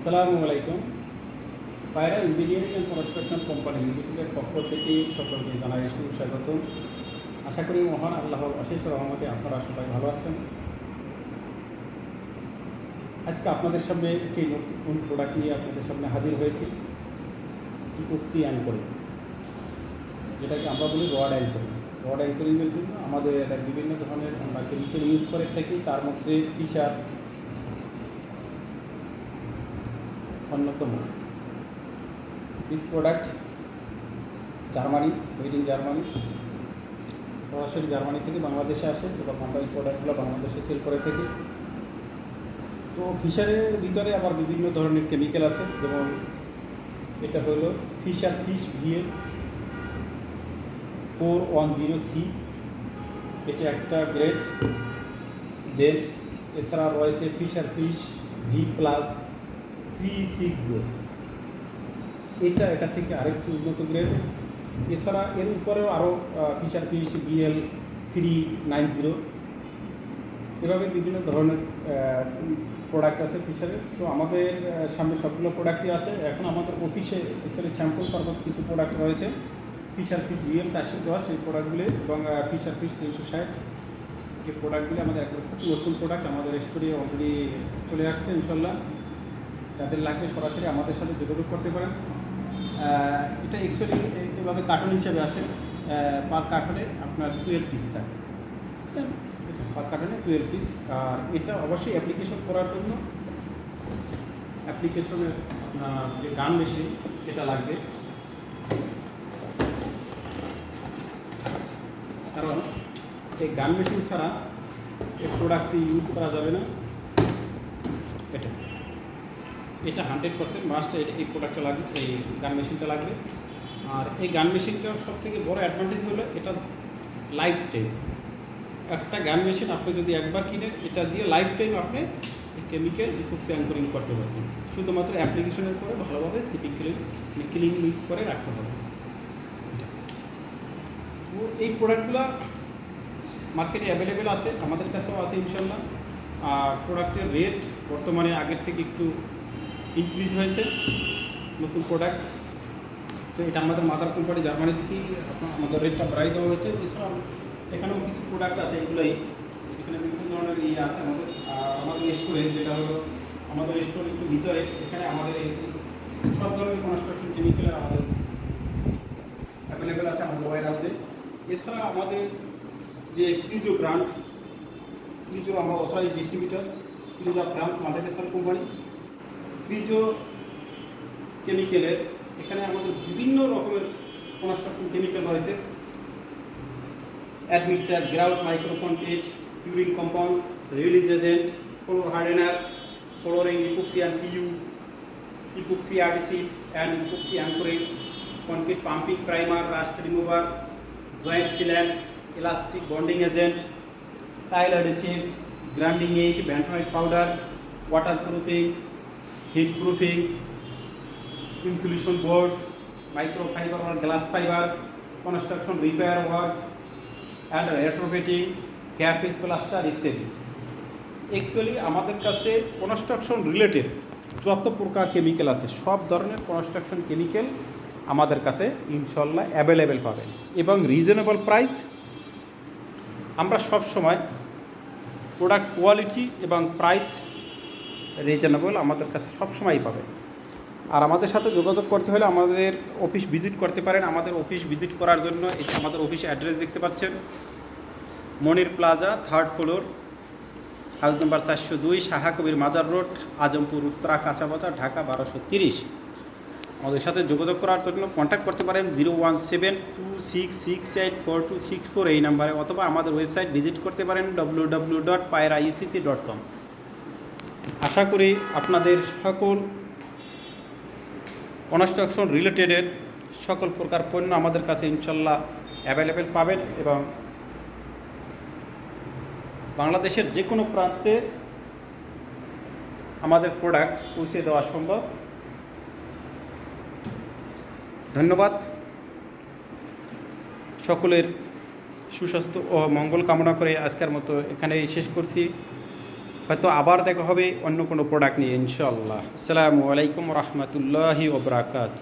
আসসালামু আলাইকুম। পায়রা ইঞ্জিনিয়ারিং অ্যান্ড কনস্ট্রাকশন কোম্পানি লিমিটেডের পক্ষ থেকে সকলকে জানাই সুস্বাগতম। আশা করি মহান আল্লাহর অশেষ রহমতে আপনারা সবাই ভালো আছেন। আজকে আপনাদের সামনে একটি নতুন প্রোডাক্ট নিয়ে আপনাদের সামনে হাজির হয়েছি, ইপক্সি অ্যাঙ্করিং, যেটাকে আমরা বলি রড অ্যাঙ্করিং। রড অ্যাঙ্করিংয়ের জন্য আমাদের বিভিন্ন ধরনের আমরা কেমিক্যাল ইউজ করে থাকি, তার মধ্যে ফিশার অন্যতম। This product Germany, made in Germany, সরাসরি জার্মানি থেকে বাংলাদেশে আসে এবং আমরা এই প্রোডাক্টগুলো বাংলাদেশে সেল করে থাকি। তো ফিশারের ভিতরে আবার বিভিন্ন ধরনের কেমিক্যাল আছে, যেমন এটা হলো ফিশার ফিশ VL 410C, এটা একটা গ্রেড। দেন এছাড়া রয়েছে ফিশার ফিশ V+360, এটা থেকে আরেকটু উন্নত গ্রেড। এছাড়া এর উপরেও আরও ফিশার ফিশ BL 390, এভাবে বিভিন্ন ধরনের প্রোডাক্ট আছে ফিশারের। তো আমাদের সামনে সবগুলো প্রোডাক্টই আছে। এখন আমাদের অফিসে অ্যাকচুয়ালি স্যাম্পল পারপাস কিছু প্রোডাক্ট রয়েছে, ফিশার ফিশ BL 410 এই প্রোডাক্টগুলি এবং ফিশার ফিশ 360, এই প্রোডাক্টগুলি আমাদের একবার খুব নতুন প্রোডাক্ট আমাদের স্টোরে অলরেডি চলে আসছে। ইনশাল্লাহ যাদের লাগবে সরাসরি আমাদের সাথে যোগাযোগ করতে পারেন। এটা অ্যাকচুয়ালি এভাবে কার্টন হিসেবে আসে, পার কার্টনে আপনার 12 পিস থাকে, পার কার্টনে 12 পিস। আর এটা অবশ্যই অ্যাপ্লিকেশন করার জন্য অ্যাপ্লিকেশনের আপনার যে গান মেশিন এটা লাগবে, কারণ এই গান মেশিন ছাড়া এই প্রোডাক্টটি ইউজ করা যাবে না। এটা 100% মাস্ট, এই প্রোডাক্টটা লাগবে, এই গান মেশিনটা লাগবে। আর এই গান মেশিনটার সবথেকে বড় অ্যাডভান্টেজ হলো এটা লাইফ টাইম। একটা গান মেশিন আপনি যদি একবার কিনেন, এটা দিয়ে লাইফ টাইম আপনি কেমিক্যাল ইপক্সি অ্যাঙ্করিং করতে পারবেন। শুধুমাত্র অ্যাপ্লিকেশনের পরে ভালোভাবে সিপি ক্লিন করে রাখতে হবে। তো এই প্রোডাক্টগুলো মার্কেটে অ্যাভেলেবেল আছে, আমাদের কাছেও আছে ইনশাল্লাহ। আর প্রোডাক্টের রেট বর্তমানে আগের থেকে একটু ইনক্রিজ হয়েছে, নতুন প্রোডাক্ট। তো এটা আমাদের মাদার কোম্পানি জার্মানি থেকেই আমাদের রেটটা বাড়াই দেওয়া হয়েছে। এছাড়াও এখানেও কিছু প্রোডাক্ট আছে, এগুলোই এখানে বিভিন্ন ধরনের আছে আমাদের স্টোরে, যেটা হলো আমাদের স্টোর একটু ভিতরে। এখানে আমাদের এই সব ধরনের কনস্ট্রাকশন কেমিক্যাল আমাদের অ্যাভেলেবেল আছে আমাদের ওয়ার হাউসে। এছাড়া আমাদের যে ক্রিজো ব্র্যান্ড, ক্রিজো আমরা অথরাইজ ডিস্ট্রিবিউটর, ক্রিজো ফ্রান্স মাল্টিন্যাশনাল কোম্পানি। ক্রিজো কেমিক্যালের এখানে আমাদের বিভিন্ন রকমের কনস্ট্রাকশন কেমিক্যাল রয়েছে, admixture, grout, micro concrete, pouring compound, release agent, floor hardener, flooring, epoxy and PU, epoxy adhesive and epoxy anchoring, concrete pumping primer, rust remover, joint sealant, elastic bonding agent, tile adhesive, grinding aid, bentonite powder, water proofing, heat proofing, insulation board, micro fibre or glass fibre, construction repair work and retrofitting, ক্যাপিস plaster ইত্যাদি। Actually আমাদের কাছে construction related যত প্রকার chemical আছে, সব ধরনের construction chemical আমাদের কাছে ইনশাল্লাহ অ্যাভেলেবেল পাবেন এবং রিজনেবল প্রাইস। আমরা সব সময় প্রোডাক্ট কোয়ালিটি এবং প্রাইস রিজনেবল আমাদের কাছে সবসময়ই পাবেন। আর আমাদের সাথে যোগাযোগ করতে হলে আমাদের অফিস ভিজিট করতে পারেন। আমাদের অফিস ভিজিট করার জন্য আমাদের অফিসে অ্যাড্রেস দেখতে পাচ্ছেন, Monir plaza, 3rd floor, house number 402, Shaha Kabir Mazar road, Azampur Uttara, কাঁচা বাজার, ঢাকা 1230। আমাদের সাথে যোগাযোগ করার জন্য কন্ট্যাক্ট করতে পারেন 01726684264 এই নাম্বারে, অথবা আমাদের ওয়েবসাইট ভিজিট করতে পারেন www.pairaecc.com। আশা করি আপনাদের সকল কনস্ট্রাকশন রিলেটেডের সকল প্রকার পণ্য আমাদের কাছে ইনশাল্লাহ অ্যাভেলেবেল পাবেন এবং বাংলাদেশের যে কোনো প্রান্তে আমাদের প্রোডাক্ট পৌঁছে দেওয়া সম্ভব। ধন্যবাদ। সকলের সুস্বাস্থ্য ও মঙ্গল কামনা করে আজকের মতো এখানেই শেষ করছি। হয়তো আবার দেখা হবে অন্য কোনো প্রোডাক্ট নিয়ে ইনশাআল্লাহ। আসসালামু আলাইকুম রহমতুল্লাহি ওবরাকাত।